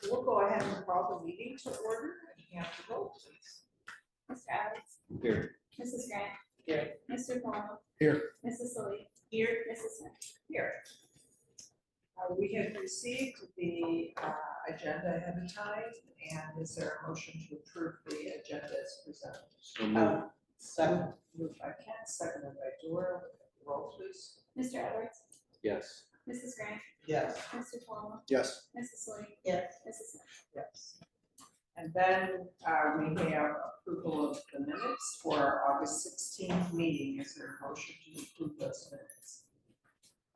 We'll go ahead and call the meeting to order and you have to vote, please. Mr. Adams. Here. Mrs. Grant. Here. Mr. Palmer. Here. Mrs. Sully. Here. Mrs. Smith. Here. We have received the agenda ahead of time, and is there a motion to approve the agenda as presented? So moved. Second. Moved by Ken, seconded by Dora. Roll, please. Mr. Edwards. Yes. Mrs. Grant. Yes. Mr. Palmer. Yes. Mrs. Sully. Yes. Mrs. Smith. Yes. And then we have approval of the minutes for our August 16th meeting. Is there a motion to approve those minutes?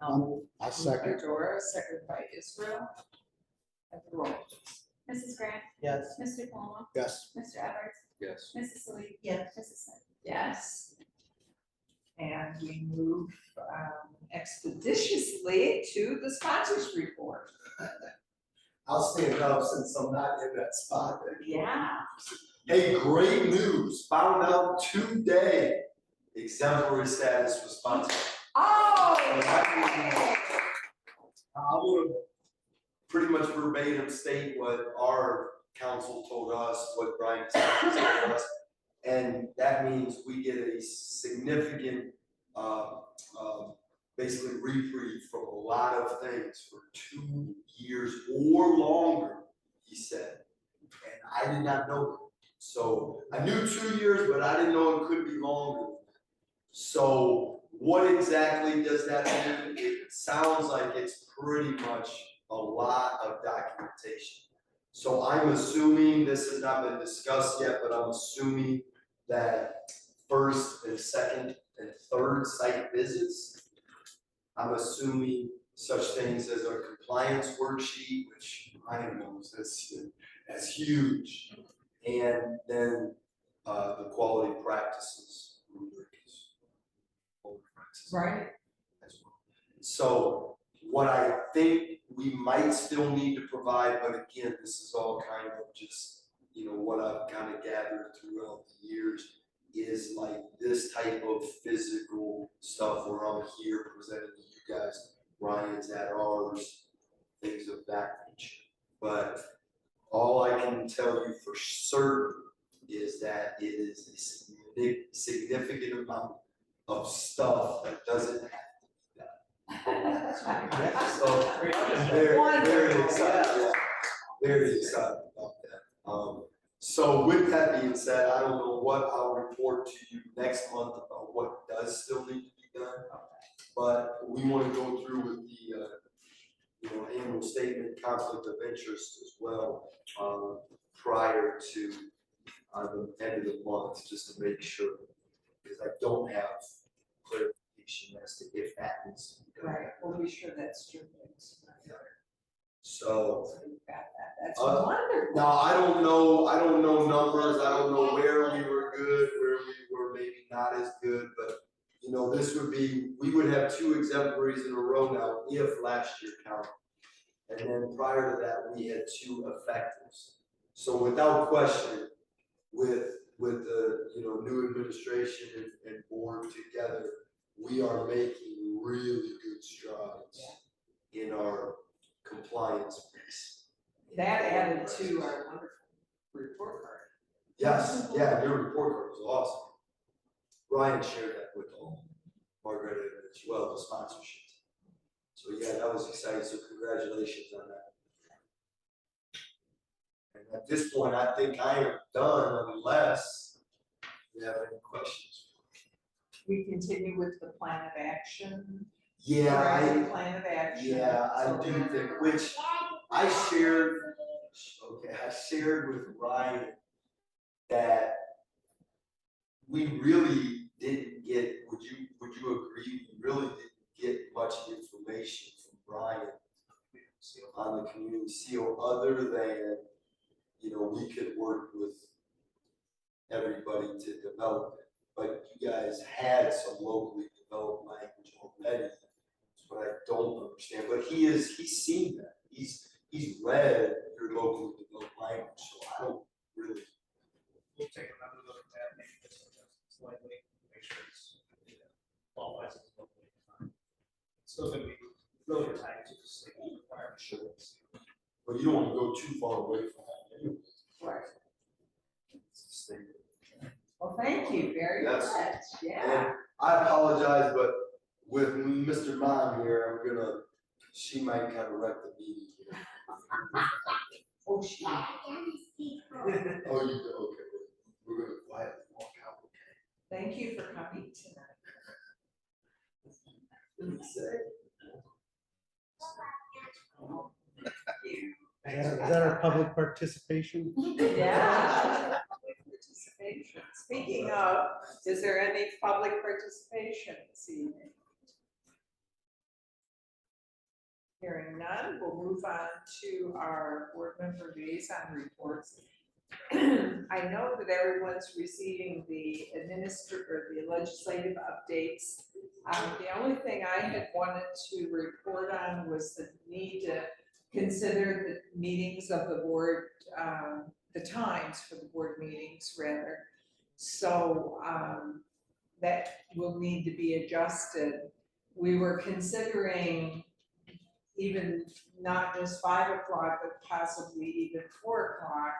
I second. Moved by Dora, seconded by Israel. At the roll, please. Mrs. Grant. Yes. Mr. Palmer. Yes. Mr. Edwards. Yes. Mrs. Sully. Yes. Mrs. Smith. Yes. And we move expeditiously to the sponsors report. I'll stand up since I'm not in that spot. Yeah. Hey, great news, found out today, exemplary status was sponsored. Oh! I will pretty much verbatim state what our council told us, what Brian told us, and that means we get a significant, basically reprieve from a lot of things for 2 years or longer, he said, and I did not know that. So I knew 2 years, but I didn't know it could be longer. So what exactly does that mean? It sounds like it's pretty much a lot of documentation. So I'm assuming, this has not been discussed yet, but I'm assuming that first and second and third site visits, I'm assuming such things as a compliance worksheet, which Ryan knows that's huge, and then the quality practices rubric is Right. as well. So what I think we might still need to provide, but again, this is all kind of just, what I've kind of gathered throughout the years, is like this type of physical stuff where I'm here presenting to you guys, Ryan's at ours, things of that nature. But all I can tell you for certain is that it is a significant amount of stuff that doesn't have to be done. So very excited, yeah. Very excited about that. So with that being said, I don't know what I'll report to you next month about what does still need to be done. But we want to go through with the annual statement, conflict of interest as well, prior to the end of the month, just to make sure, because I don't have clarification as to if that needs to be done. Right, we'll be sure that's true. So We've got that, that's wonderful. now I don't know numbers, I don't know where we were good, where we were maybe not as good, but this would be, we would have 2 exemplaries in a row now if last year counted. And then prior to that, we had 2 effectives. So without question, with the new administration and board together, we are making really good strides in our compliance piece. That added to our wonderful report card. Yes, yeah, your report card was awesome. Ryan shared that with Margaret as well, the sponsorship. So yeah, that was exciting, so congratulations on that. And at this point, I think I am done unless you have any questions. We continue with the plan of action. Yeah, Right, plan of action. I do think, which I shared with Ryan that we really didn't get, would you agree, we really didn't get much information from Brian on the community seal other than, we could work with everybody to develop it. But you guys had some locally developed language already. That's what I don't understand. But he's seen that. He's read your locally developed language, so I don't really. We'll take another look at that, maybe just slightly, make sure it's qualifies as locally defined. It's still gonna be really tied to the state requirements. But you don't wanna go too far away from that anyway. Right. Stay there. Well, thank you very much, Yes. yeah. And I apologize, but with Mr. Mom here, she might kind of wreck the meeting here. Oh, she. Oh, you do, okay, we're gonna quietly walk out. Thank you for coming tonight. Is that our public participation? Yeah. Public participation. Speaking of, is there any public participation this evening? Hearing none, we'll move on to our board member liaison reports. I know that everyone's receiving the the legislative updates. The only thing I had wanted to report on was the need to consider the meetings of the board, the times for the board meetings rather. So that will need to be adjusted. We were considering even not just 5 o'clock, but possibly even 4 o'clock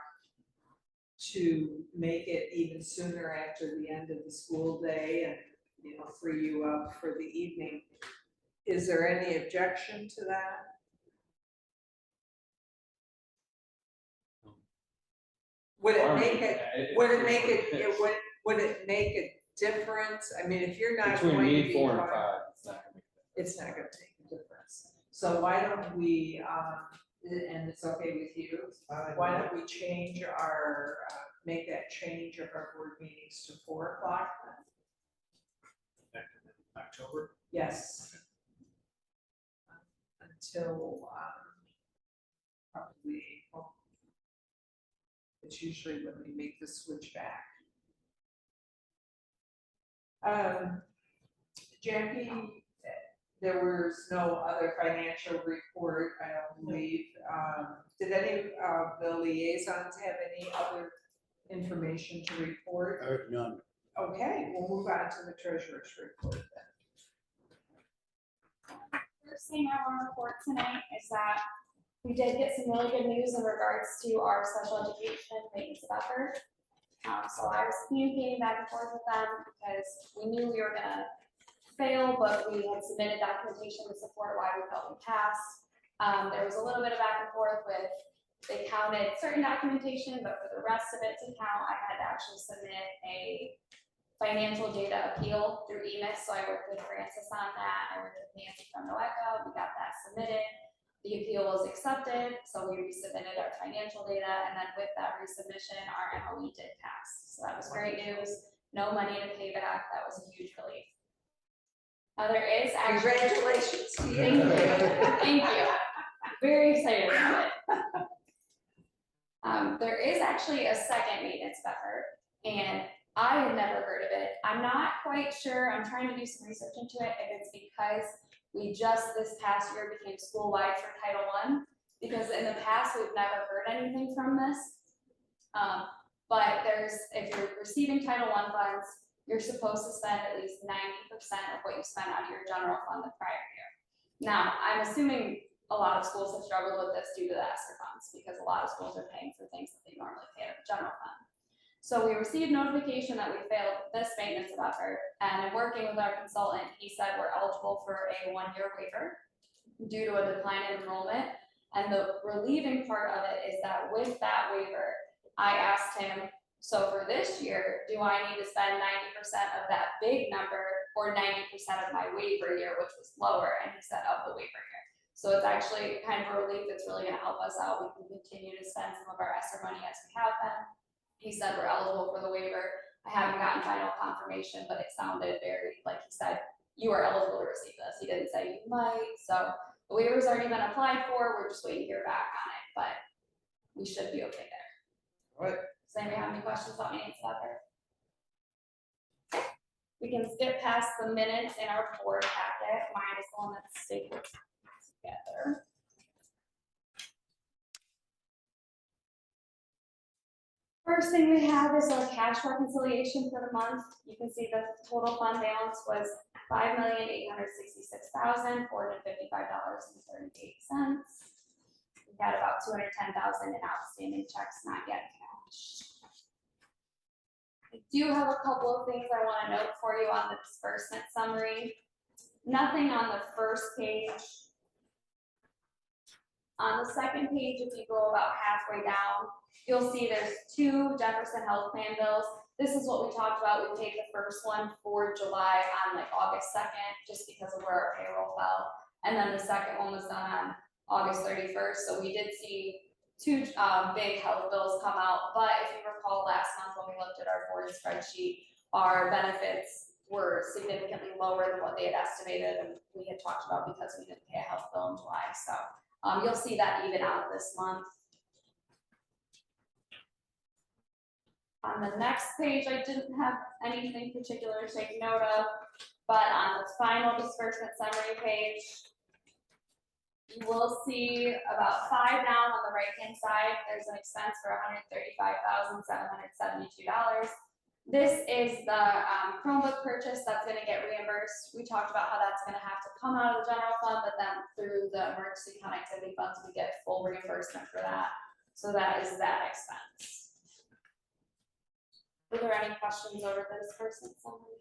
to make it even sooner after the end of the school day and, you know, free you up for the evening. Is there any objection to that? Would it make it, would it make it, would it make a difference? I mean, if you're not going to Between be. 4 and going- 5, it's not gonna make a It's not gonna make a difference. So why don't we, and it's okay with you, why don't we change our, make that change of our board meetings to 4 o'clock then? Back in October. Yes. Until, probably April. It's usually when we make the switch back. Jackie, there was no other financial report, I don't believe. Did any of the liaisons have any other information to report? I have none. Okay, we'll move on to the treasurer's report then. First thing I want to report tonight is that we did get some really good news in regards to our special education maintenance of effort. So I was communicating back and forth with them because we knew we were gonna fail, but we had submitted documentation to support why we felt we passed. There was a little bit of back and forth with, they counted certain documentation, but for the rest of it to count, I had to actually submit a financial data appeal through EMIS, so I worked with Francis on that. I worked with Nancy from NOECA, we got that submitted. The appeal was accepted, so we resubmitted our financial data, and then with that resubmission, our MOE did pass. So that was great news. No money to pay back, that was a huge relief. There is actually. Congratulations to you. Thank you, thank you. Very excited about it. There is actually a second maintenance effort, and I had never heard of it. I'm not quite sure, I'm trying to do some research into it, if it's because we just this past year became school-wide for Title I, because in the past, we've never heard anything from this. But if you're receiving Title I funds, you're supposed to spend at least 90% of what you spent out of your general fund the prior year. Now, I'm assuming a lot of schools have struggled with this due to the ESSER funds, because a lot of schools are paying for things that they normally pay out of the general fund. So we received notification that we failed this maintenance of effort, and in working with our consultant, he said we're eligible for a 1-year waiver due to a decline in enrollment. And the relieving part of it is that with that waiver, I asked him, so for this year, do I need to spend 90% of that big number or 90% of my waiver year, which was lower? And he said of the waiver year. So it's actually kind of a relief that's really gonna help us out. We can continue to spend some of our ESSER money as we have been. He said we're eligible for the waiver. I haven't gotten final confirmation, but it sounded very, like he said, you are eligible to receive this. He didn't say you might. So the waiver's already been applied for. We're just waiting to hear back on it, but we should be okay there. All right. Does anybody have any questions about maintenance of effort? We can skip past the minutes in our board packet. Mine is the one that's stapled together. First thing we have is our cash reconciliation for the month. You can see the total fund balance was $5,866,455.38. We had about 210,000 in outstanding checks, not yet cashed. I do have a couple of things I want to note for you on the disbursement summary. Nothing on the first page. On the second page, if you go about halfway down, you'll see there's 2 Jefferson Health Plan bills. This is what we talked about. We paid the first one for July on like August 2nd, just because of where our payroll fell. And then the second one was done on August 31st. So we did see 2 big health bills come out. But if you recall last month when we looked at our board spreadsheet, our benefits were significantly lower than what they had estimated. And we had talked about because we didn't pay a health bill in July. So you'll see that even out this month. On the next page, I didn't have anything particular to take note of, but on the final disbursement summary page, you will see about 5 down on the right-hand side, there's an expense for $135,772. This is the Chromebook purchase that's gonna get reimbursed. We talked about how that's gonna have to come out of the general fund, but then through the emergency connectivity funds, we get full reimbursement for that. So that is that expense. Are there any questions over the disbursement summary?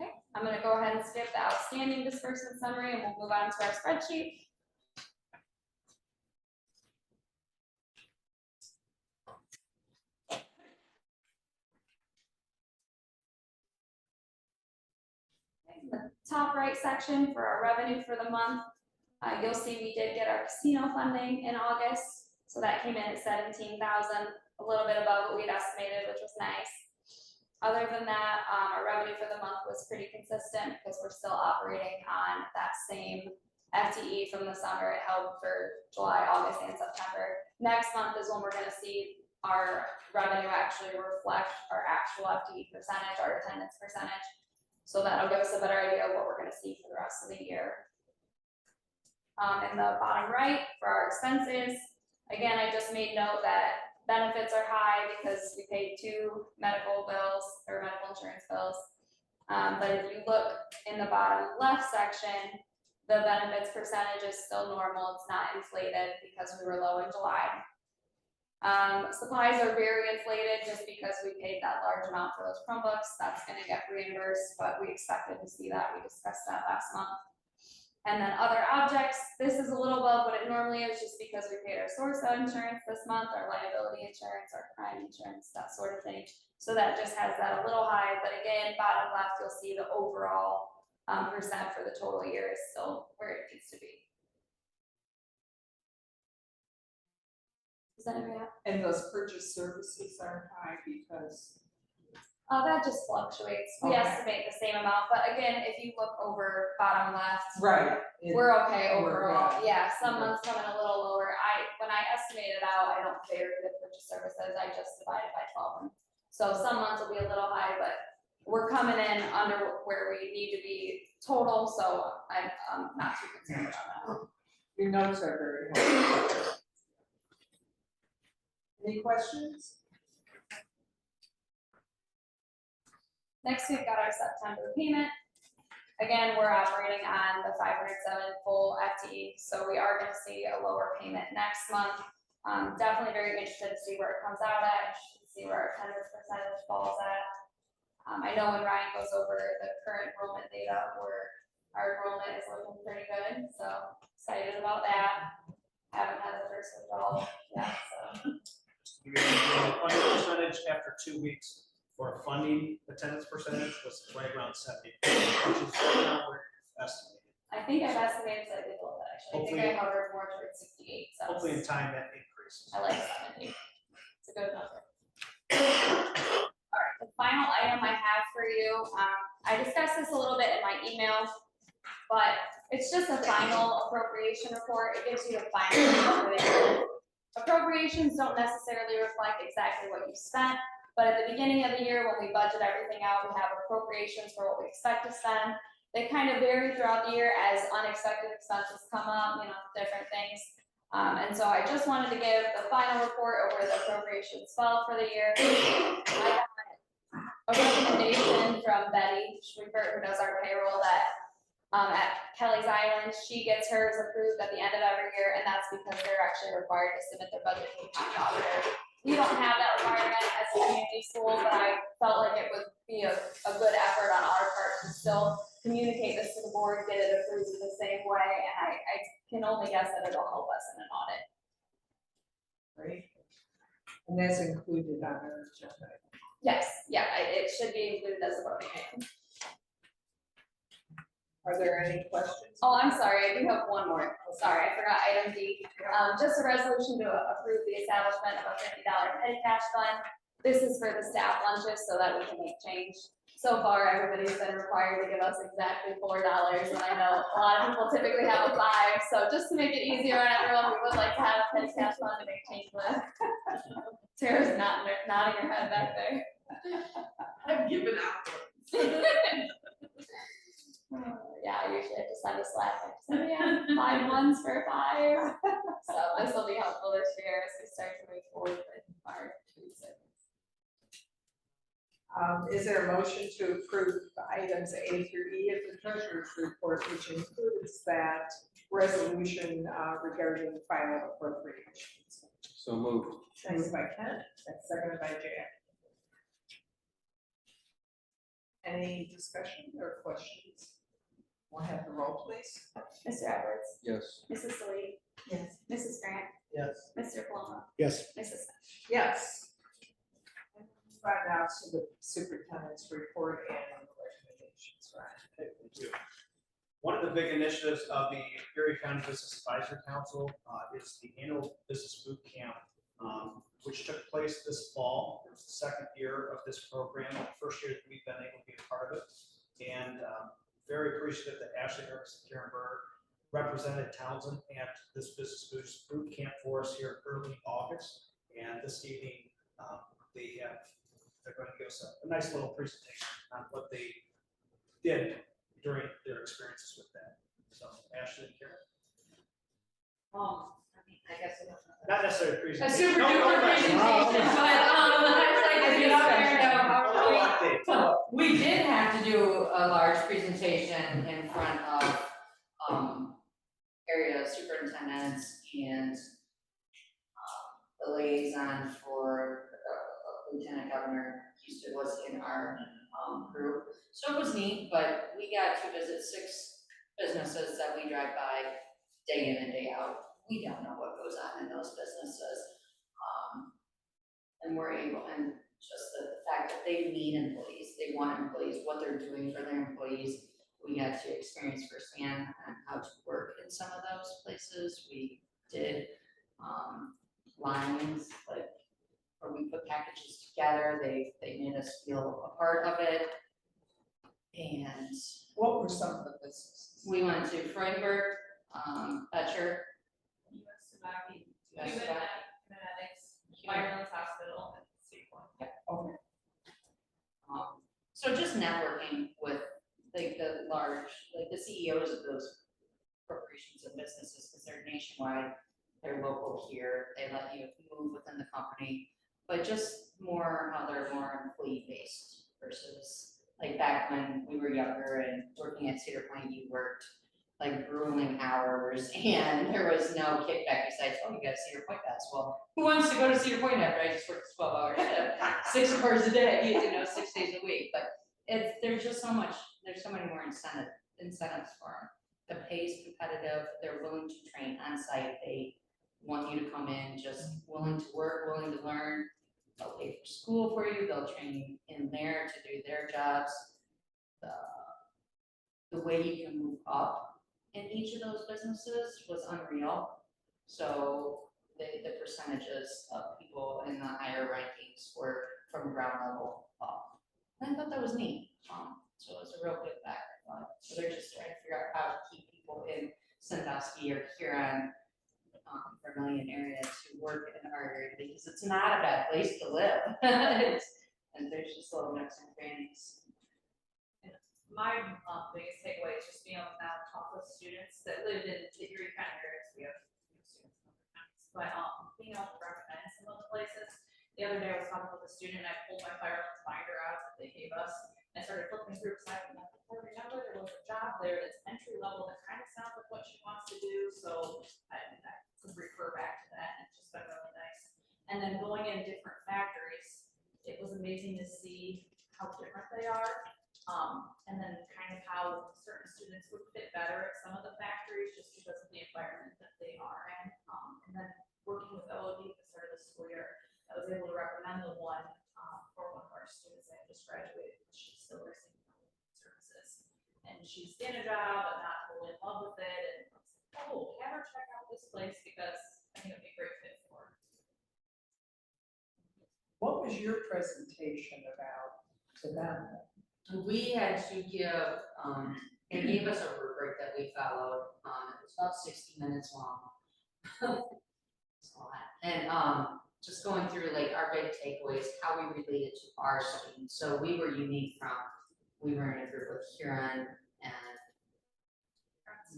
Okay, I'm gonna go ahead and skip the outstanding disbursement summary and we'll move on to our spreadsheet. The top right section for our revenue for the month, you'll see we did get our casino funding in August, so that came in at 17,000, a little bit above what we'd estimated, which was nice. Other than that, our revenue for the month was pretty consistent because we're still operating on that same FTE from the summer. It held for July, August, and September. Next month is when we're going to see our revenue actually reflect our actual FTE percentage, our attendance percentage. So that'll give us a better idea of what we're going to see for the rest of the year. In the bottom right, for our expenses, again, I just made note that benefits are high because we paid 2 medical bills or medical insurance bills. But if you look in the bottom left section, the benefits percentage is still normal. It's not inflated because we were low in July. Supplies are very inflated just because we paid that large amount for those Chromebooks. That's going to get reimbursed, but we expected to see that. We discussed that last month. And then other objects, this is a little above what it normally is just because we paid our source insurance this month, our liability insurance, our crime insurance, that sort of thing. So that just has that a little high, but again, bottom left, you'll see the overall percent for the total year is still where it needs to be. Does anybody have? And those purchase services are high because. That just fluctuates. We Okay. estimate the same amount, but again, if you look over bottom left, Right. we're okay We're overall. good. Yeah, some We're months come in a little lower. When I estimate it out, I don't vary the purchase services. I just divide it by 12. So some months will be a little high, but we're coming in under where we need to be total. So I'm not too concerned about that. Your notes are very helpful. Any questions? Next, we've got our September payment. Again, we're operating on the 507 full FTE, so we are going to see a lower payment next month. Definitely very interested to see where it comes out at, see where our attendance percentage falls at. I know when Ryan goes over the current enrollment data, our enrollment is looking pretty good, so excited about that. Haven't had the first withdrawal yet, so. Your funding percentage after 2 weeks for funding attendance percentage was right around 70, which is right now where it's estimated. I think I've estimated slightly below that actually. I think I hovered more towards 68. So Hopefully in time that increases. I like 70. It's a good number. All right, the final item I have for you, I discussed this a little bit in my email, but it's just a final appropriation report. It gives you the final number for the year. Appropriations don't necessarily reflect exactly what you spent, but at the beginning of the year, when we budget everything out, we have appropriations for what we expect to spend. They kind of vary throughout the year as unexpected expenses come up, different things. And so I just wanted to give the final report of where the appropriations fell for the year. I got a recommendation from Betty Schwiefert, who does our payroll, that at Kelly's Island. She gets hers approved at the end of every year, and that's because they're actually required to submit their budget to the county auditor. We don't have that requirement as a community school, but I felt like it would be a good effort on our part to still communicate this to the board, get it approved in the same way, and I can only guess that it'll help us in an audit. Right? And that's included on our agenda. Yes, yeah, it should be included as a voting item. Are there any questions? Oh, I'm sorry, I do have one more. Sorry, I forgot item D. Just a resolution to approve the establishment of a $50 petty cash fund. This is for the staff lunches so that we can make change. So far, everybody's been required to give us exactly $4, and I know a lot of people typically have a $5. So just to make it easier on everyone, we would like to have a petty cash fund to make change with. Tara's nodding her head back there. I've given out. Yeah, I usually have to send a slap. So yeah, 5 ones for 5. So this will be helpful this year as we start to move forward with our food service. Is there a motion to approve items A through E of the treasurer's report, which includes that resolution regarding the final appropriations? So moved. Moved by Ken, and seconded by Jan. Any discussion or questions? We'll have the roll, please. Mr. Edwards, Yes. Mrs. Delee, Yes. Mrs. Grant, Yes. Mr. Paloma, Yes. Mrs. Yes. Right now to the superintendent's report and recommendations, right? Thank you. One of the big initiatives of the Erie County Business Advisory Council is the annual business boot camp, which took place this fall. It was the second year of this program, the first year that we've been able to be a part of it. And very appreciative that Ashley Harris and Karen Berg represented Townsend at this business boot camp for us here early August. And this evening, they're going to give us a nice little presentation on what they did during their experiences with that. So Ashley and Karen. I guess. Not necessarily a A presentation. super No, duper no, presentation, no. but I was like, to get out there and No update. so we did have to do a large presentation in front of, area superintendents and, the liaison for Lieutenant Governor Houston was in our, group. So it was neat, but we got to visit 6 businesses that we drive by day in and day out. We don't know what goes on in those businesses. And we're able, and just the fact that they need employees, they want employees, what they're doing for their employees. We got to experience firsthand on how to work in some of those places. We did lines, like, where we put packages together, they made us feel a part of it. And What were some of the businesses? we went to Freudenberg, Betcher, US Tobacco, US Human Tobacco. Genetics, Firelands Hospital, and State Farm. Okay. So just networking with like the CEOs of those corporations and businesses, because they're nationwide, they're local here, they let you move within the company, but just more how they're more employee based versus like back when we were younger and working at Cedar Point, you worked like grueling hours and there was no kickback besides, oh, you got a Cedar Point pass. Well, who wants to go to Cedar Point after I just worked 12 hours, 6 hours a day, 6 days a week? But there's just so much, there's so many more incentives for them. The pay is competitive, they're willing to train on site, they want you to come in, just willing to work, willing to learn. They'll pay for school for you, they'll train you in there to do their jobs. The way you can move up in each of those businesses was unreal. So the percentages of people in the higher rankings were from ground level up. And I thought that was neat. So it was a real good factor. So they're just trying to figure out how to keep people in Sandusky or Huron, Vermillion area to work in our area, because it's not a bad place to live. And there's just little nooks and crannies. My biggest takeaway is just being able to now talk with students that live in the Erie County areas. We have students in other counties, but being able to recommend some of the places. The other day I was talking with a student, I pulled my Firelands binder out that they gave us, and I started flipping through, because I remember there was a job there that's entry then going in different factories, it was amazing to see how different they are. And then kind of how certain students would fit better at some of the factories just because of the environment that they are in. And then working with OOD at the start of the school year, I was able to recommend the one for one of our students that just graduated. She's still receiving services. And she's in a job, but not totally in love with it. And I was like, oh, have her check out this place because I think it'd be a great fit for her. What was your presentation about to them? We had to give, they gave us a rubric that we followed, it was about 60 minutes long. It's a lot. And, just going through like our big takeaways, how we related to our students. So we were unique from, we were in a group with Huron and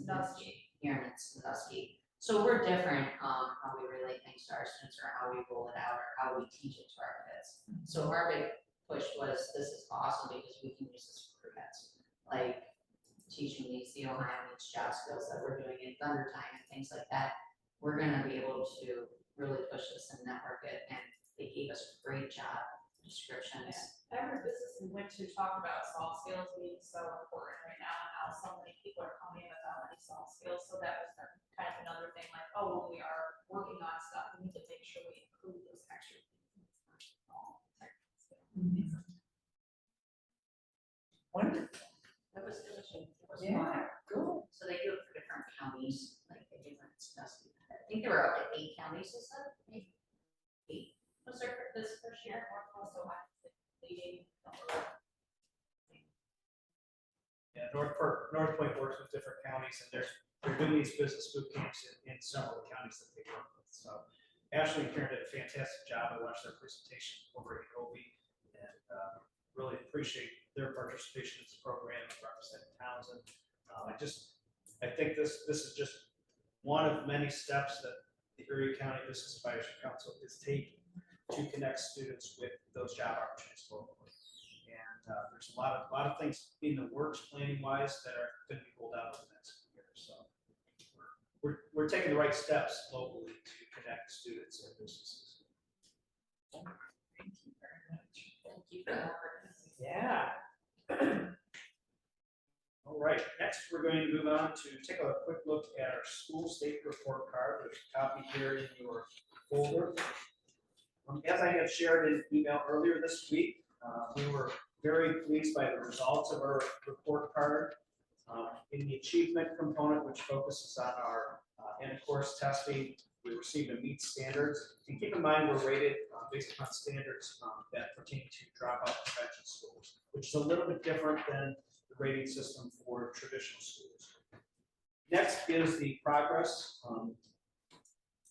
Dusty. Huron and Sandusky. So we're different, how we relate things to our students or how we roll it out or how we teach it to our kids. So our big push was, this is awesome because we can use this for kids. Like teaching these, the Ohio Meets job skills that we're doing in Thunder Time and things like that. We're gonna be able to really push this and network it, and they gave us great job descriptions. Every business we went to talked about soft skills being so important right now, and how so many people are coming in without any soft skills. So that was kind of another thing, like, oh, when we are working on stuff, we need to make sure we include those extra things. Wonderful. It was fun. Yeah, good. So they do it for different counties, like the different stuff. I think there were up to 8 counties, is that? Maybe 8. Was there this first year, Northwest Ohio, leading? Yeah, North Point works with different counties, and they're doing these business boot camps in several of the counties that they work with. So Ashley and Karen did a fantastic job. I watched their presentation over at Kobe, and really appreciate their participation in this program, representing Townsend. I think this is just one of many steps that the Erie County Business Advisory Council is taking to connect students with those job opportunities locally. And there's a lot of things in the works planning wise that are going to be rolled out over the next few years. So we're taking the right steps locally to connect students and businesses. Thank you very much. Thank you for that. Yeah. All right, next we're going to move on to take a quick look at our school state report card. There's a copy here in your folder. As I had shared in an email earlier this week, we were very pleased by the results of our report card. In the achievement component, which focuses on our end of course testing, we received a meet standards. And keep in mind, we're rated based upon standards that pertain to dropout prevention schools, which is a little bit different than the rating system for traditional schools. Next is the progress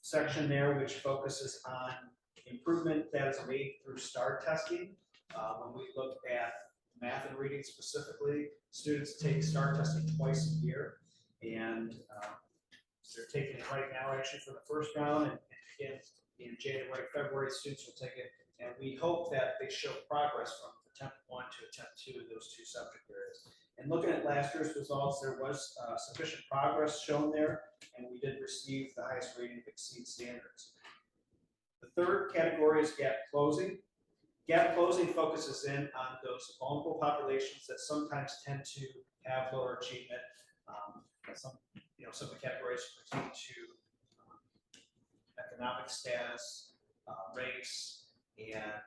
section there, which focuses on improvement that is made through STAR testing. When we look at math and reading specifically, students take STAR testing twice a year, and they're taking it right now actually for the first round, and again in January, February, students will take it, and we hope that they show progress from attempt 1 to attempt 2 in those 2 subject areas. And looking at last year's results, there was sufficient progress shown there, and we did receive the highest rating of exceed standards. The third category is gap closing. Gap closing focuses in on those vulnerable populations that sometimes tend to have lower achievement. Some of the categories pertain to economic status, race, and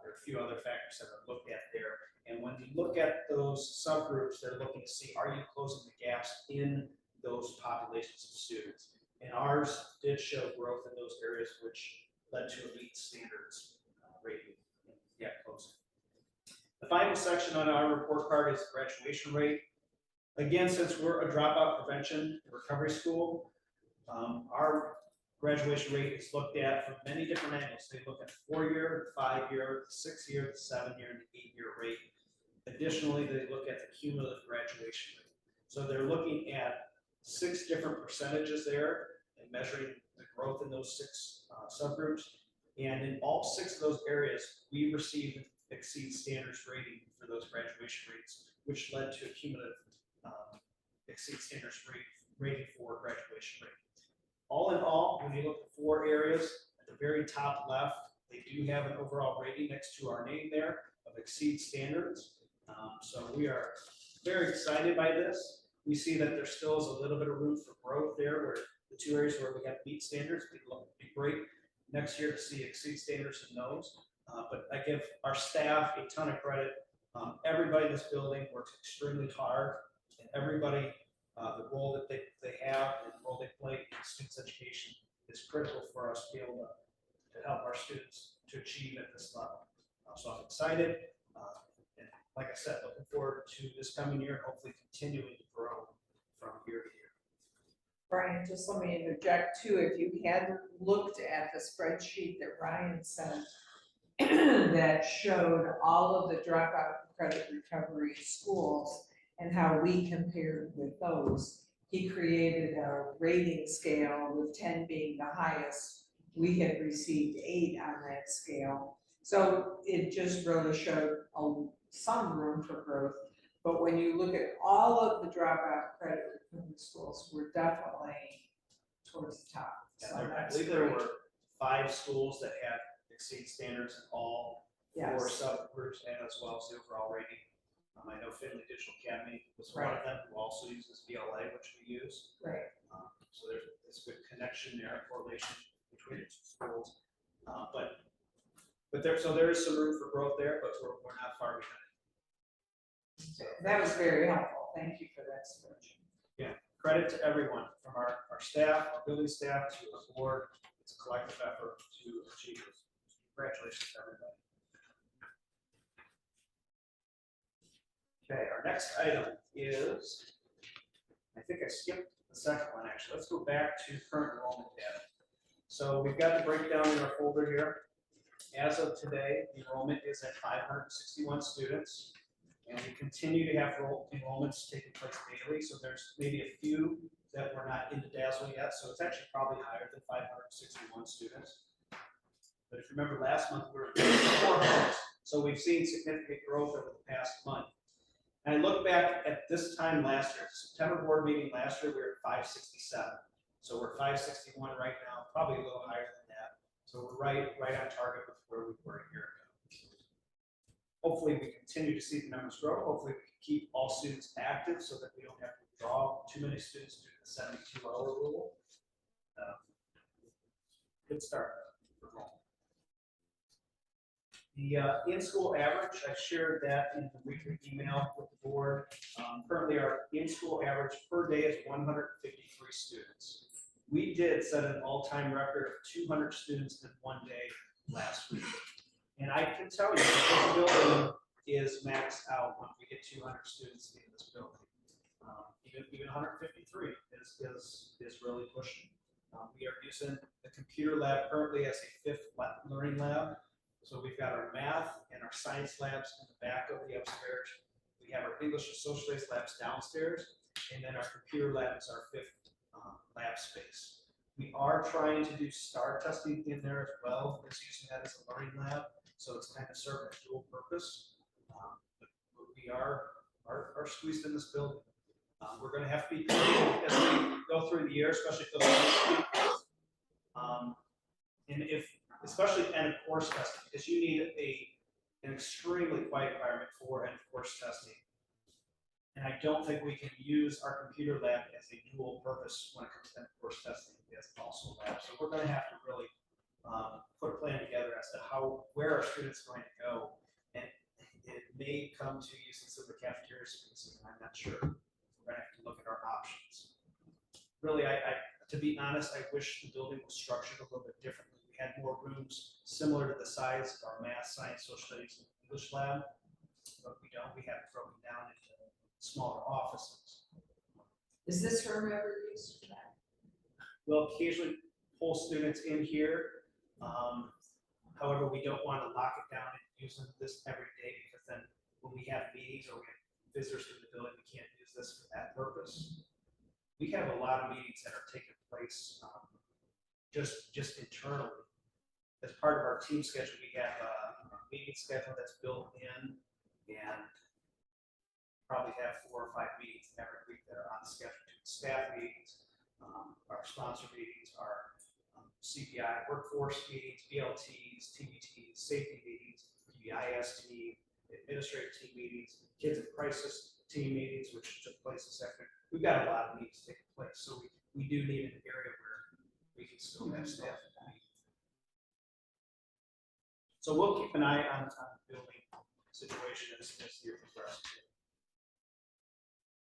there are a few other factors that are looked at there. And when you look at those subgroups, they're looking to see, are you closing the gaps in those populations of students? And ours did show growth in those areas, which led to a meet standards rating in gap closing. The final section on our report card is graduation rate. Again, since we're a dropout prevention and recovery school, our graduation rate is looked at from many different angles. They look at the 4-year, 5-year, the 6-year, the 7-year, and the 8-year rate. Additionally, they look at the cumulative graduation rate. So they're looking at 6 different percentages there and measuring the growth in those 6 subgroups. And in all 6 of those areas, we received exceed standards rating for those graduation rates, which led to a cumulative exceed standards rating for graduation rate. All in all, when you look at 4 areas, the very top left, they do have an overall rating next to our name there of exceed standards. So we are very excited by this. We see that there still is a little bit of room for growth there, where the two areas where we have meet standards, it'd be great next year to see exceed standards in those. But I give our staff a ton of credit. Everybody in this building works extremely hard, and everybody, the role that they have and the role they play in students' education is critical for us to be able to help our students to achieve at this level. So I'm excited, and like I said, looking forward to this coming year, and hopefully continuing to grow from year to year. Brian, just let me interject too, if you hadn't looked at the spreadsheet that Ryan sent that showed all of the dropout credit recovery schools and how we compared with those, he created a rating scale with 10 being the highest. We had received 8 on that scale. So it just really showed some room for growth. But when you look at all of the dropout credit recovery schools, we're definitely towards the top. So I that's believe there great. were 5 schools that had exceed standards in all 4 Yes. subgroups and as well as the overall rating. I know Finley Digital Academy was one of them, who also uses BLA, which we use. Right. So there's this good connection there, correlation between the 2 schools. But there is some room for growth there, but we're not far behind. So That was very helpful. Thank you for that spreadsheet. credit to everyone, from our staff, our building staff, to the board. It's a collective effort to achieve this. Congratulations, everybody. Okay, our next item is, I think I skipped the second one, actually. Let's go back to current enrollment data. So we've got the breakdown in our folder here. As of today, the enrollment is at 561 students, and we continue to have enrollments taking place daily. So there's maybe a few that we're not into Dazzle yet, so it's actually probably higher than 561 students. But if you remember last month, we were at 400, so we've seen significant growth over the past month. And I look back at this time last year, September board meeting last year, we were at 567. So we're 561 right now, probably a little higher than that. So we're right on target with where we were a year ago. Hopefully we continue to see the numbers grow. Hopefully we can keep all students active so that we don't have to withdraw too many students due to the 72-hour rule. Good start. The in-school average, I shared that in the weekly email with the board. Currently, our in-school average per day is 153 students. We did set an all-time record of 200 students in one day last week. And I can tell you, this building is maxed out when we get 200 students in this building. Even 153 is really pushing. We are using the computer lab currently as a 5th learning lab. So we've got our math and our science labs in the back of the upstairs. We have our English and social studies labs downstairs, and then our computer lab is our 5th lab space. We are trying to do STAR testing in there as well as using that as a learning lab, so it's kind of serving a dual purpose. But we are squeezed in this building. We're going to have to be creative as we go through the year, especially for the especially end of course testing, because you need an extremely quiet environment for end of course testing. And I don't think we can use our computer lab as a dual purpose when it comes to end of course testing as also a lab. So we're going to have to really put a plan together as to where our students are going to go. And it may come to using some of the cafeteria spaces, and I'm not sure. We're going to have to look at our options. Really, to be honest, I wish the building was structured a little bit differently. We had more rooms similar to the size of our math, science, social studies, and English lab, but we don't. We have it broken down into smaller offices. Is this room ever used for that? We'll occasionally pull students in here. However, we don't want to lock it down and use this every day, because then when we have meetings or we have visitors to the building, we can't use this for that purpose. We have a lot of meetings that are taking place just internally. As part of our team schedule, we have a meeting schedule that's built in, and probably have 4 or 5 meetings every week that are on the schedule. Staff meetings, our sponsor meetings, our CPI workforce meetings, BLTs, TBTs, safety meetings, PBIS team, administrative team meetings, kids in crisis team meetings, which took place this afternoon. We've got a lot of meetings taking place, so we do need an area where we can still have staff. So we'll keep an eye on the building situation as the year progresses.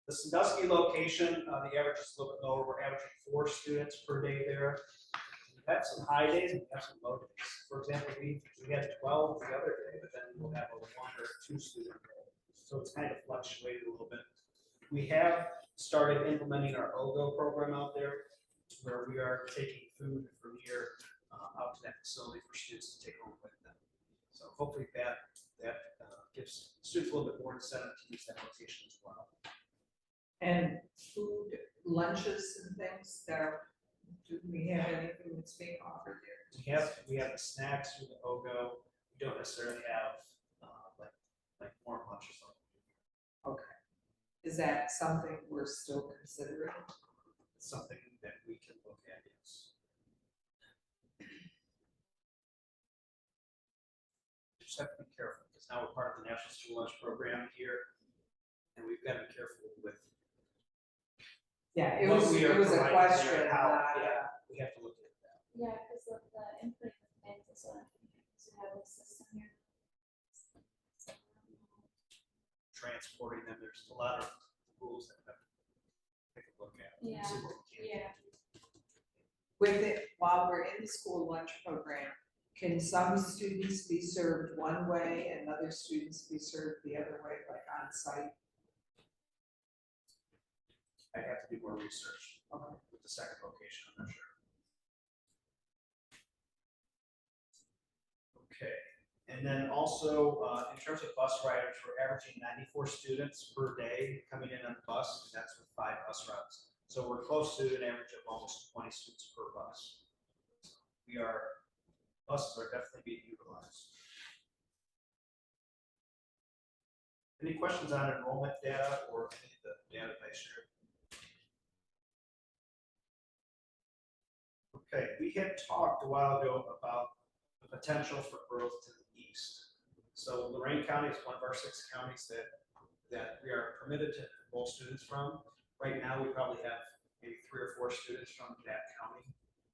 The Sandusky location, the average is a little bit lower. We're averaging 4 students per day there. We have some high days and we have some low days. For example, we had 12 the other day, but then we'll have a 1 or 2 student day. So it's kind of fluctuated a little bit. We have started implementing our OGO program out there, where we are taking food from here out to that facility for students to take home with them. So hopefully that gives students a little bit more incentive to use that rotation as well. And food, lunches and things there, do we have anything that's being offered there? We have the snacks through the OGO. We don't necessarily have like warm lunches. Okay. Is that something we're still considering? It's something that we can look at, yes. Just have to be careful, because now we're part of the National School Lunch Program here, and we've got to be careful with Yeah, it what was we are a providing question, there and how, not yeah, we have to look at that. Yeah, because of the input and the sort of, to have a system here. Transporting them, there's a lot of rules that we have to take a look at. Yeah, See what we can do. Yeah. with it, while we're in the school lunch program, can some students be served one way and other students be served the other way, like on site? I'd have to do more research Okay. with the second location, I'm not sure. Okay, and then also, in terms of bus riders, we're averaging 94 students per day coming in on the bus, and that's with 5 bus routes. So we're close to an average of almost 20 students per bus. Buses are definitely being utilized. Any questions on enrollment data or any of the data that I shared? Okay, we had talked a while ago about the potential for growth to the east. So Lorraine County is one of our 6 counties that we are permitted to enroll students from. Right now, we probably have maybe 3 or 4 students from that county.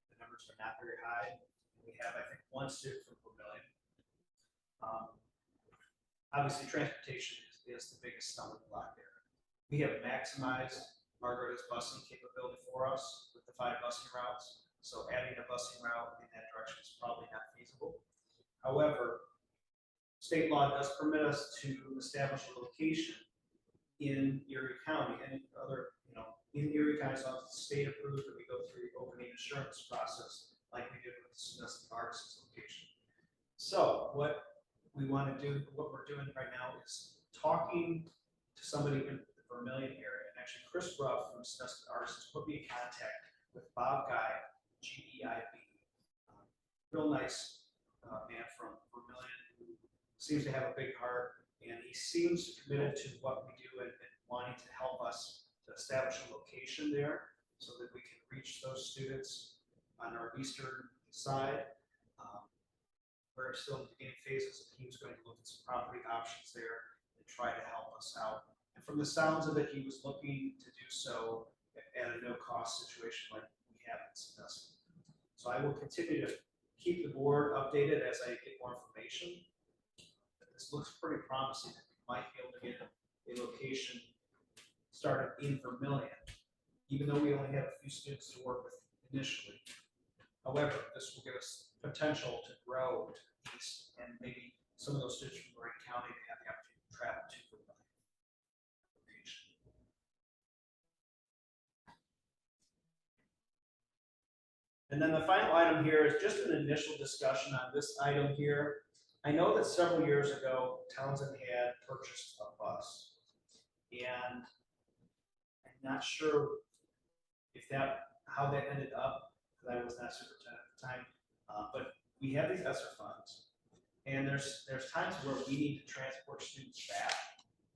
The numbers are not very high. We have, I think, 1 student from Vermillion. Obviously, transportation is the biggest stumbling block there. We have maximized Margaret's busing capability for us with the 5 busing routes. So adding a busing route in that direction is probably not feasible. However, state law does permit us to establish a location in Erie County and other, in Erie County, so it's state approved, that we go through the opening assurance process like we did with the Sandusky Artisans location. So what we want to do, what we're doing right now is talking to somebody in the Vermillion area. And actually, Chris Ruff from Sandusky Artisans put me in contact with Bob Guy, GEIB, real nice man from Vermillion who seems to have a big heart, and he seems committed to what we do and wanting to help us to establish a location there so that we can reach those students on our eastern side. We're still in the beginning phases. He was going to look at some property options there and try to help us out. And from the sounds of it, he was looking to do so at a no-cost situation like we have in Sandusky. So I will continue to keep the board updated as I get more information. But this looks pretty promising that we might be able to get a location started in Vermillion, even though we only have a few students to work with initially. However, this will give us potential to grow to the east, and maybe some of those students from Lorraine County have the opportunity to travel to Vermillion location. And then the final item here is just an initial discussion on this item here. I know that several years ago, Townsend had purchased a bus, and I'm not sure if how that ended up, because I was not superintendent at the time. But we have these ESSER funds, and there's times where we need to transport students back.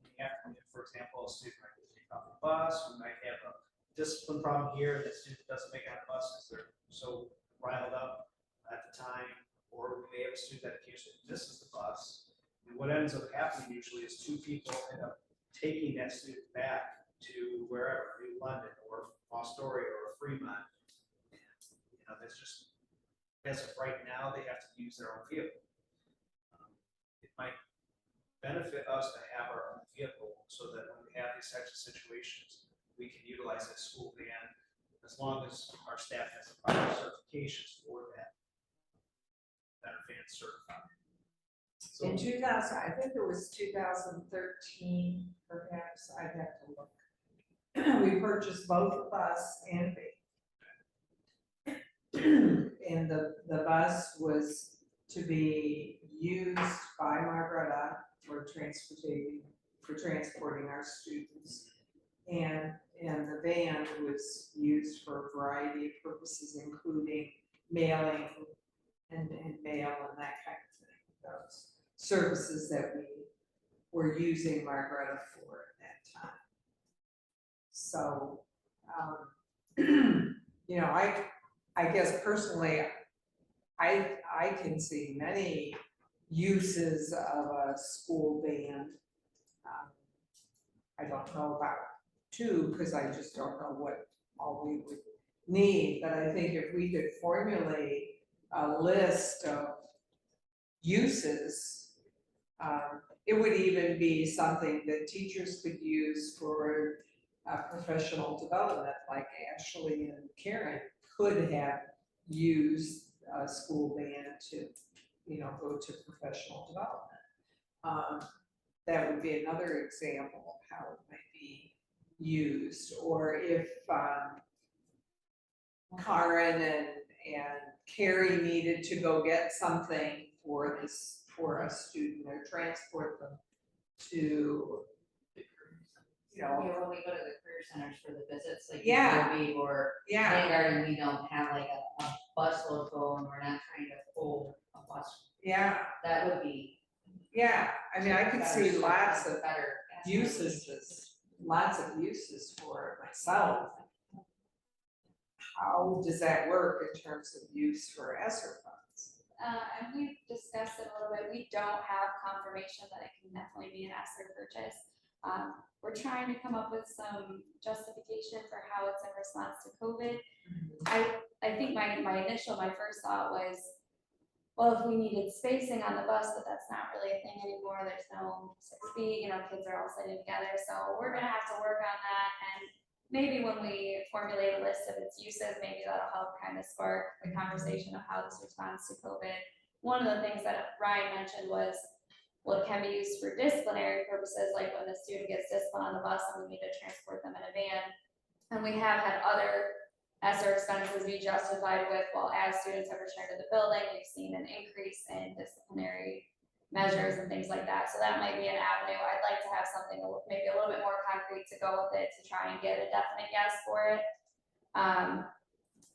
We have to, for example, a student might get off the bus, we might have a discipline problem here, and the student doesn't make it on the bus because they're so riled up at the time, or we may have a student that occasionally misses the bus. And what ends up happening usually is two people end up taking that student back to wherever, New London or Astoria or Fremont. And, that's just, as of right now, they have to use their own vehicle. It might benefit us to have our own vehicle so that when we have these types of situations, we can utilize that school van as long as our staff has the proper certifications for that are van certified. So, In 2000, I think it was 2013, perhaps, I'd have to look. We purchased both the bus and van. And the bus was to be used by Margaretta for transporting our students. And the van was used for a variety of purposes, including mailing and mail and that kind of thing. Those services that we were using Margaretta for at that time. So, I guess personally, I can see many uses of a school van. I don't know about two, because I just don't know what all we would need, but I think if we could formulate a list of uses, it would even be something that teachers could use for professional development, like Ashley and Karen could have used a school van to, go to professional development. That would be another example of how it might be used. Or if Karen and Carrie needed to go get something for a student or transport them to, Yeah, when we go to the career centers for the visits, like Yeah. Ruby or kindergarten, we don't have like a bus local and we're not trying to pull a bus. Yeah, That would be. yeah, I mean, I could see better, lots of better uses for it myself. How does that work in terms of use for ESSER funds? And we've discussed it a little bit. We don't have confirmation that it can definitely be an ESSER purchase. We're trying to come up with some justification for how it's in response to COVID. I think my first thought was, well, if we needed spacing on the bus, but that's not really a thing anymore. There's no 6 feet, kids are all sitting together. So we're gonna have to work on that. And maybe when we formulate a list of its uses, maybe that'll help kind of spark the conversation of how this responds to COVID. One of the things that Ryan mentioned was, well, it can be used for disciplinary purposes, like when the student gets disciplined on the bus and we need to transport them in a van. And we have had other ESSER expenses be justified with, well, as students have returned to the building, we've seen an increase in disciplinary measures and things like that. So that might be an avenue. I'd like to have something maybe a little bit more concrete to go with it to try and get a definite yes for it.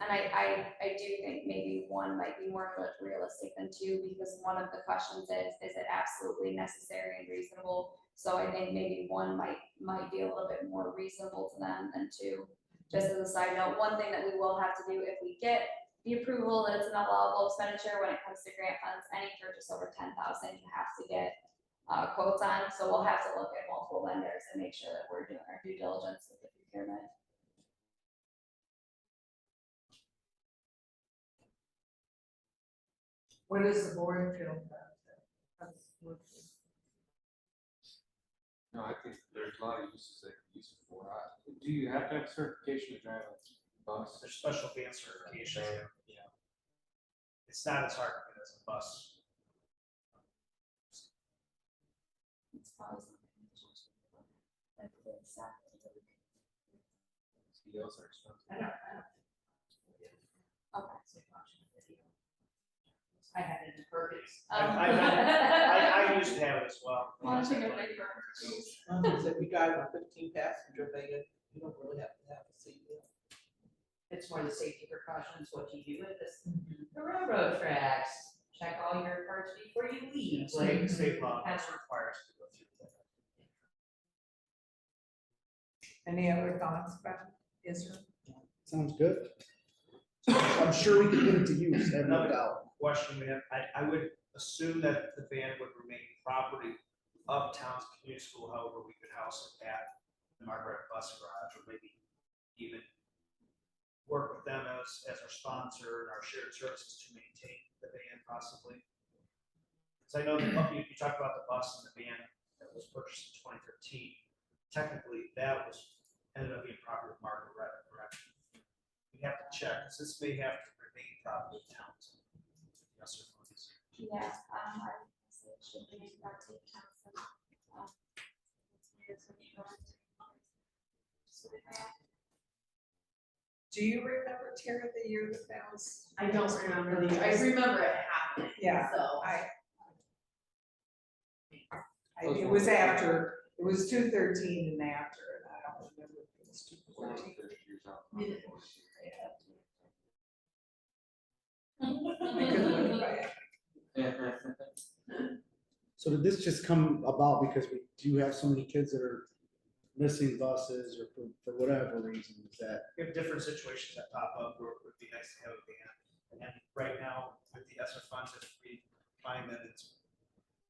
And I do think maybe one might be more realistic than two, because one of the questions is it absolutely necessary and reasonable? So I think maybe one might be a little bit more reasonable to them than two. Just as a side note, one thing that we will have to do if we get the approval that it's an allowable expenditure when it comes to grant funds, any purchase over 10,000, you have to get quotes on. So we'll have to look at multiple vendors and make sure that we're doing our due diligence with the procurement. What does the board feel about that? No, I think there's a lot of uses they can use it for. Do you have to have certification to drive a bus? there's special van certification. Van. Yeah. It's not as hard to get as a bus. It's probably something like this. CDLs are expensive. Okay. I had it in purpose. I used to have it as well. Launching a big So if you drive a 15 passenger van, you don't really have to have a seatbelt. It's more the safety precautions, what you do with this, the railroad tracks, check all your parts before you leave, like. State law requires to go through that. Any other thoughts about Israel? Sounds good. So I'm sure we can put it to use, I have no Another doubt. question we have, I would assume that the band would remain property of Townsend Community School, however, we could house it at the Margaret Bus Garage, or maybe even work with them as our sponsor and our shared services to maintain the band possibly. Because I know that you talked about the bus and the band that was purchased in 2013. Technically, that ended up being property of Margaret, correct? We have to check, because this may have to remain property of Townsend. Yes, sir, please. Yeah, I would say it should be about to Townsend. Do you remember, Tara, the year that was? I don't remember I remember it happening, Yeah, so. it was after, it was 213 and after, and I don't remember if it was 214. I couldn't look back. So did this just come about because we do have so many kids that are missing buses or for whatever reason, is that? We have different situations that pop up where it would be nice to have a band. And right now, with the ESSER funds, if we find that it's,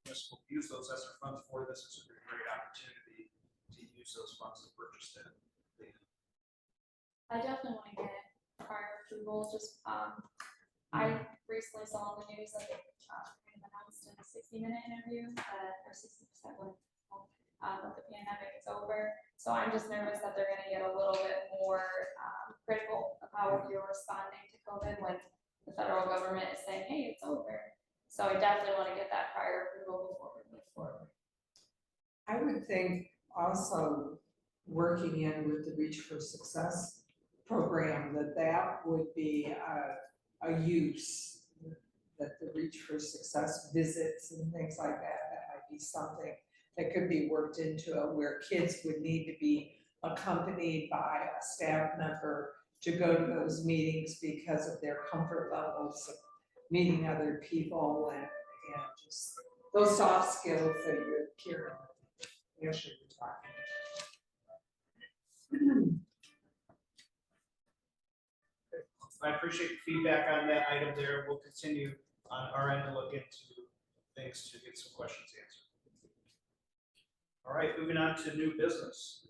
we'll use those ESSER funds for this, it's a great opportunity to use those funds to purchase that. I definitely want to get prior approval, just, I recently saw on the news that they, kind of announced in a 60-minute interview, or 60% that the pandemic is over. So I'm just nervous that they're gonna get a little bit more, critical of how you're responding to COVID when the federal government is saying, hey, it's over. So I definitely want to get that prior approval before we move forward. I would think also working in with the Reach for Success program, that would be a use, that the Reach for Success visits and things like that might be something that could be worked into it, where kids would need to be accompanied by a staff member to go to those meetings because of their comfort levels of meeting other people and just those soft skills that you're Karen, you should be talking. I appreciate the feedback on that item there. We'll continue on our end to look into things to get some questions answered. All right, moving on to new business.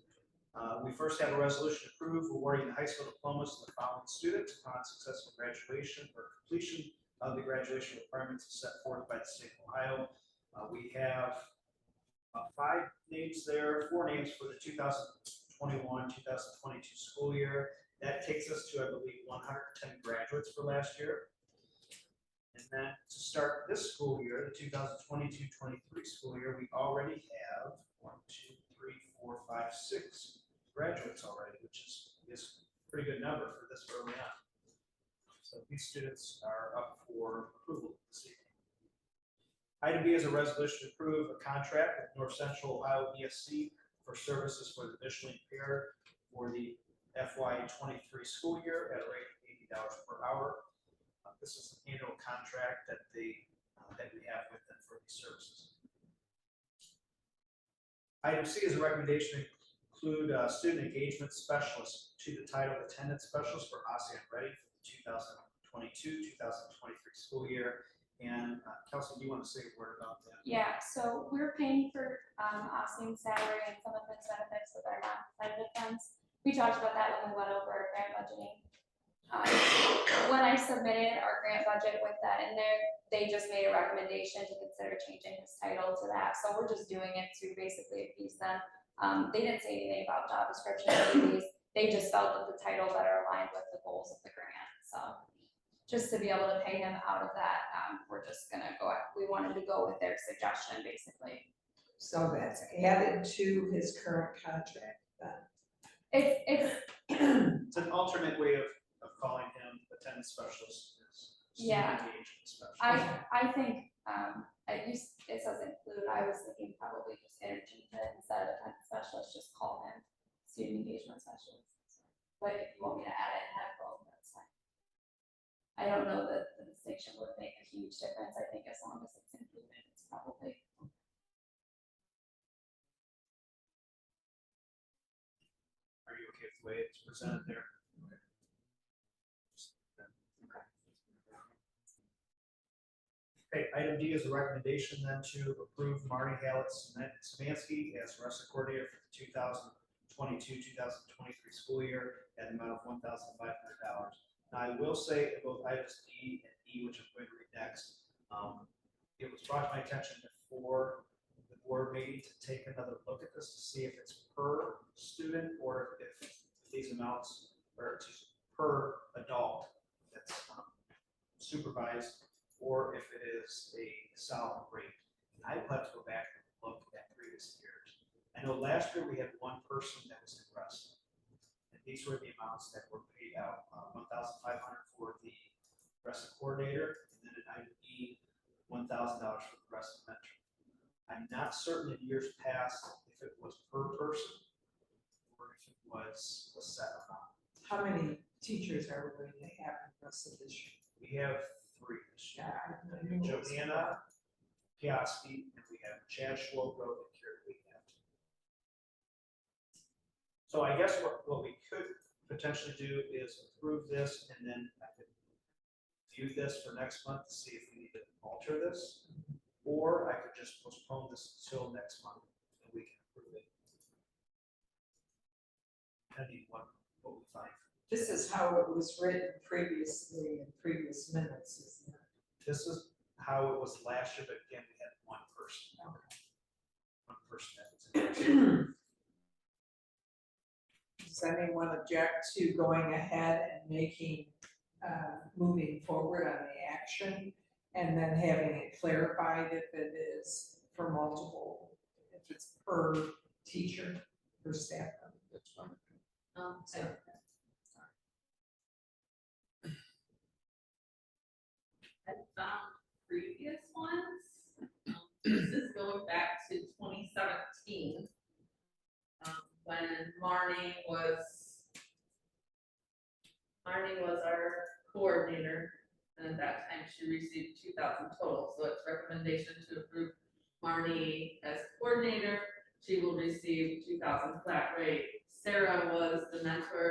We first have a resolution to approve awarding the high school diplomas to the following students upon successful graduation or completion of the graduation requirements set forth by the state of Ohio. We have 5 names there, 4 names for the 2021-2022 school year. That takes us to, I believe, 110 graduates for last year. And then to start this school year, the 2022-23 school year, we already have 1, 2, 3, 4, 5, 6 graduates already, which is a pretty good number for this early on. So these students are up for approval this evening. Item B is a resolution to approve a contract with North Central Ohio ESC for services for the visually impaired for the FY23 school year at a rate of $80 per hour. This is an annual contract that that we have with them for these services. Item C is a recommendation to include student engagement specialist to the title of attendance specialist for ASEAN Ready for the 2022-2023 school year. And Kelsey, do you want to say a word about that? Yeah, so we're paying for Austin's salary and some of his benefits with our non-competitive funds. We talked about that when we went over our grant budgeting. When I submitted our grant budget with that in there, they just made a recommendation to consider changing his title to that. So we're just doing it to basically appease them. They didn't say anything about job description or duties. They just felt that the title better aligned with the goals of the grant. So just to be able to pay him out of that, we're just gonna we wanted to go with their suggestion, basically. So that's added to his current contract then. It's an alternate way of calling him attendance specialist. Yeah. Engagement specialist. I think, it says include, I was thinking probably just interchange it instead of attendance specialist, just call him student engagement specialist. But if you want me to add it in that role, that's fine. I don't know that the distinction would make a huge difference. I think as long as it's included, it's probably. Are you okay with the way it's presented there? Okay. Okay, item D is a recommendation then to approve Marty Hallett Samansky as wrestling coordinator for the 2022-2023 school year at an amount of $1,500. Now, I will say in both items D and E, which I'm going to read next, it was brought to my attention before the board meeting to take another look at this to see if it's per student or if these amounts are per adult that's supervised, or if it is a solid rate. And I will have to go back and look at previous years. I know last year we had one person that was in wrestling. And these were the amounts that were paid out, $1,500 for the wrestling coordinator, and then an item E, $1,000 for the wrestling mentor. I'm not certain in years past if it was per person or if it was a set amount. How many teachers are we going to have in the rest of this year? We have 3 this year. Yeah, I knew it was Joanna Piasky, and we have Chad Schwolko and Karen Weekend. So I guess what we could potentially do is approve this, and then I could view this for next month to see if we need to alter this, or I could just postpone this until next month and we can approve it. Depending what we find. This is how it was written previously in previous minutes, isn't it? This is how it was last year, but again, we had one person. Okay. One person that was in. Does anyone object to going ahead and making, moving forward on the action and then having it clarified if it is for multiple, if it's per teacher, per staff member? That's fine. So, I found previous ones. This is going back to 2017. When Marnie was our coordinator, and at that time she received 2,000 total, so it's recommendation to approve Marnie as coordinator. She will receive 2,000 flat rate. Sarah was the mentor,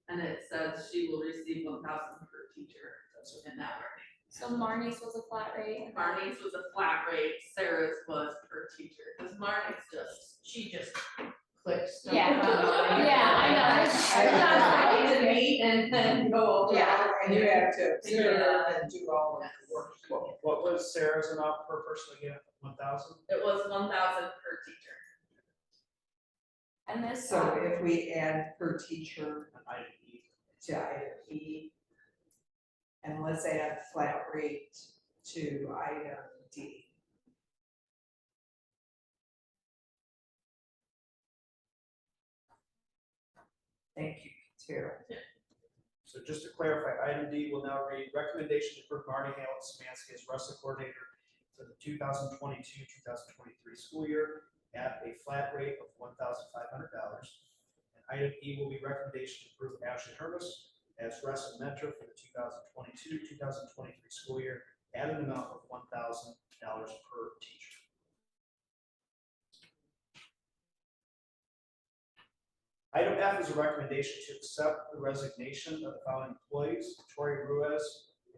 and it says she will receive 1,000 per teacher. That's in that wording. So Marnie's was a flat rate. Marnie's was a flat rate, Sarah's was per teacher, because Marnie's she just clicks. stuff Yeah. online. Yeah, I know. Sometimes I need to meet and then go over. Yeah. and you have to observe Yeah. and do all of the work. What was Sarah's amount per person again? 1,000? It was 1,000 per teacher. And this, So if we add per teacher An item E. to item E, and let's add flat rate to item D. Thank you, Tara. So just to clarify, item D will now read recommendation to approve Marty Hallett Samansky as wrestling coordinator for the 2022-2023 school year at a flat rate of $1,500. And item E will be recommendation to approve Ashley Hermes as wrestling mentor for the 2022-2023 school year at an amount of $1,000 per teacher. Item F is a recommendation to accept the resignation of the following employees: Tori Ruiz,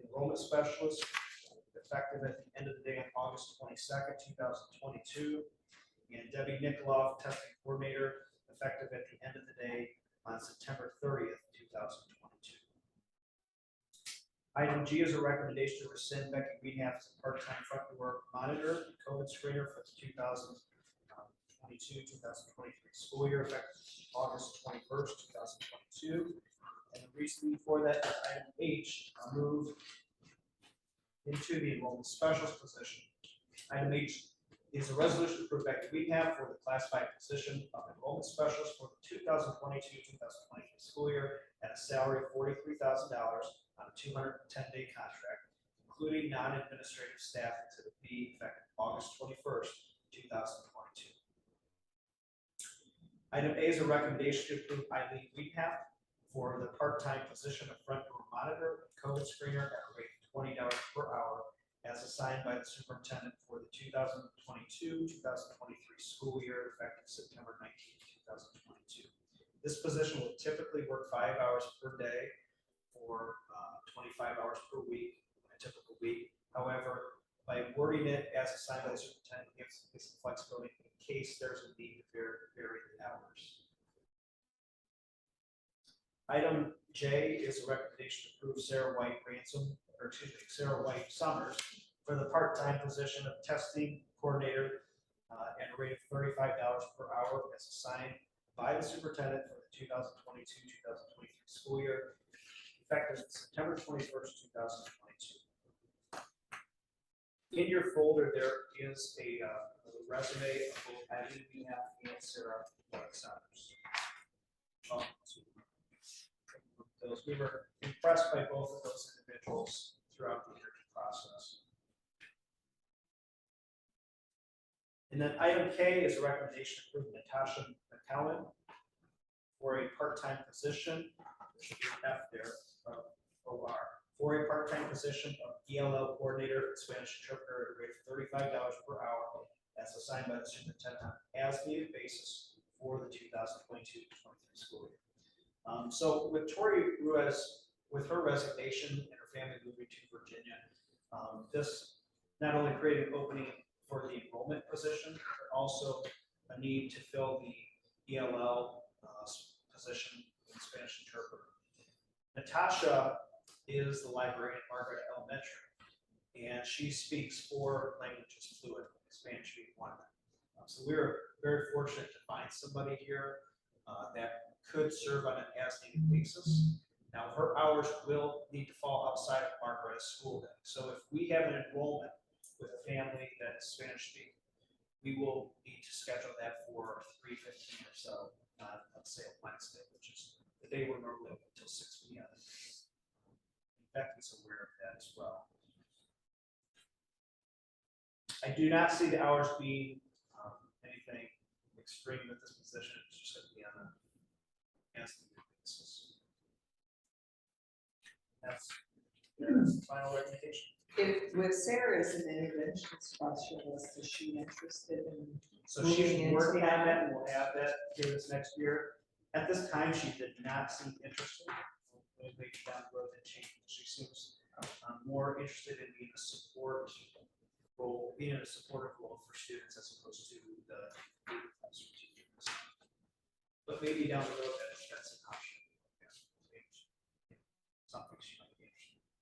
enrollment specialist, effective at the end of the day on August 22nd, 2022, and Debbie Nikolov, testing coordinator, effective at the end of the day on September 30th, 2022. Item G is a recommendation to rescind Becky Greenhalgh as a part-time front door monitor, COVID screener for the 2022-2023 school year, effective August 21st, 2022. And the reason for that is item H, move into the enrollment specialist position. Item H is a resolution to approve Becky Greenhalgh for the classified position of enrollment specialist for the 2022-2023 school year at a salary of $43,000 on a 210-day contract, including non-administrative staff, to be effective August 21st, 2022. Item A is a recommendation to approve Eileen Weedpath for the part-time position of front door monitor, COVID screener at a rate of $20 per hour, as assigned by the superintendent for the 2022-2023 school year, effective September 19th, 2022. This position will typically work 5 hours per day for 25 hours per week, a typical week. However, by by wording it as assigned by the superintendent, gives some flexibility in case there's a need to vary the hours. Item J is a recommendation to approve Sarah White Sarah White Summers for the part-time position of testing coordinator at a rate of $35 per hour as assigned by the superintendent for the 2022-2023 school year, effective September 21st, 2022. In your folder, there is a resume of both Abby and Sarah White Summers. We were impressed by both of those individuals throughout the interview process. And then item K is a recommendation to approve Natasha McCowan for a part-time position, there should be an F there, OR, for a part-time position of ELL coordinator and Spanish interpreter at a rate of $35 per hour as assigned by the superintendent on an as-needed basis for the 2022-23 school year. So with Tori Ruiz, with her resignation and her family moving to Virginia, this not only created an opening for the enrollment position, but also a need to fill the ELL position in Spanish interpreter. Natasha is the librarian at Margaret Elementary, and she speaks 4 languages fluently, Spanish being one of them. So we're very fortunate to find somebody here that could serve on an as-needed basis. Now, her hours will need to fall outside of Margaret's school day. So if we have an enrollment with a family that is Spanish speaking, we will need to schedule that for 3:15 or so, let's say a Wednesday, which is the day we're normally open until 6 p.m. Becky's aware of that as well. I do not see the hours being anything extreme with this position. It's just going to be on a as-needed basis. That's the final recommendation. If with Sarah as an intervention specialist, is she interested in? So moving she's into working on that? that, and we'll have that here this next year. At this time, she did not seem interested. Maybe down the road that she seems more interested in being a support role, being in a supportive role for students as opposed to the classroom teachers. But maybe down the road that's an option. Yeah. Something she might be interested in.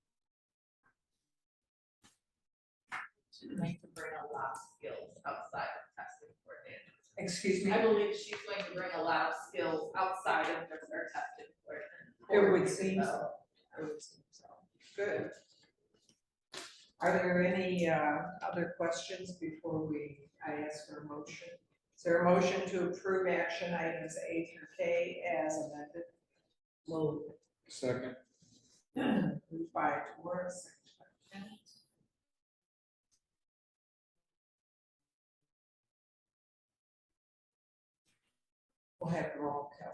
She's going to bring a lot of skills outside of testing coordinator. Excuse me? I believe she's going to bring a lot of skills outside of just our testing coordinator. It would seem so. It would seem so. Good. Are there any other questions before I ask for a motion? Is there a motion to approve action items A through K as amended? Move. Second. Moved by Doris, second by Kent. We'll have the roll call.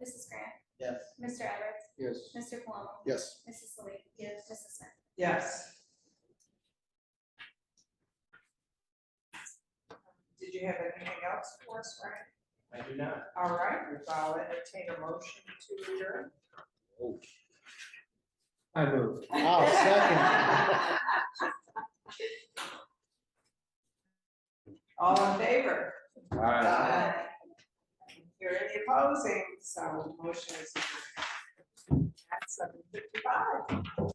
Mrs. Grant, Yes. Mr. Edwards, Yes. Mr. Palumbo, Yes. Mrs. Lee. Yes. Mrs. Smith. Yes. Did you have anything else for us, Ryan? I do not. All right, I'll entertain a motion to adjourn. I move. I'll second. All in favor? All right. Aye. Hear any opposing, so motion is adjourned at 7:55.